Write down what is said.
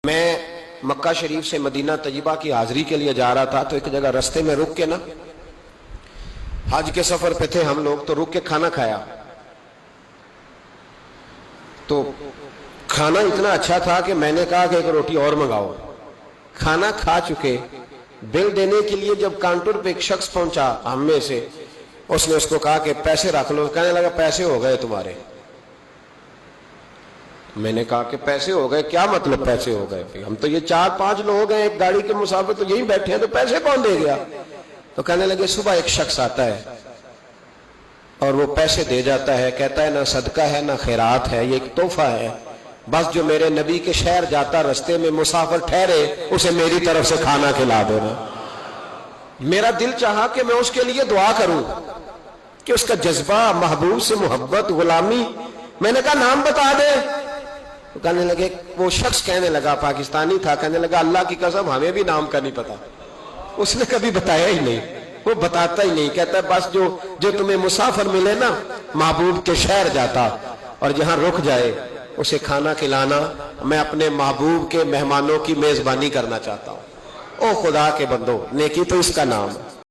میں مکہ شریف سے مدینہ طیبہ کی حاضری کے لیے جا رہا تھا تو ایک جگہ رستے میں رک کے نا، حج کے سفر پہ تھے ہم لوگ، تو رک کے کھانا کھایا تو کھانا اتنا اچھا تھا کہ میں نے کہا کہ ایک روٹی اور منگاؤ۔ کھانا کھا چکے، بل دینے کے لیے جب کاؤنٹر پہ ایک شخص پہنچا ہم میں سے، اس نے اس کو کہا کہ پیسے رکھ لو۔ کہنے لگا پیسے ہو گئے تمہارے۔ میں نے کہا کہ پیسے ہو گئے؟ کیا مطلب پیسے ہو گئے؟ ہم تو یہ 4-5 لوگ ہیں، ایک گاڑی کے مسافر تو یہی بیٹھے ہیں، تو پیسے کون دے گیا؟ تو کہنے لگے صبح ایک شخص آتا ہے اور وہ پیسے دے جاتا ہے، کہتا ہے نہ صدقہ ہے نہ خیرات ہے، یہ ایک تحفہ ہے، بس جو میرے نبی کے شہر جاتا رستے میں مسافر ٹھہرے اسے میری طرف سے کھانا کھلا دینا۔ میرا دل چاہا کہ میں اس کے لیے دعا کروں کہ اس کا جذبہ، محبوب سے محبت، غلامی۔ میں نے کہا نام بتا دے۔ تو کہنے لگے، وہ شخص کہنے لگا، پاکستانی تھا، کہنے لگا اللہ کی قسم ہمیں بھی نام کا نہیں پتا۔ اس نے کبھی بتایا ہی نہیں، وہ بتاتا ہی نہیں، کہتا ہے بس جو تمہیں مسافر ملے نا، محبوب کے شہر جاتا اور جہاں رک جائے اسے کھانا کھلانا، میں اپنے محبوب کے مہمانوں کی میزبانی کرنا چاہتا ہوں۔ او خدا کے بندو، نیکی تو اس کا نام ہے۔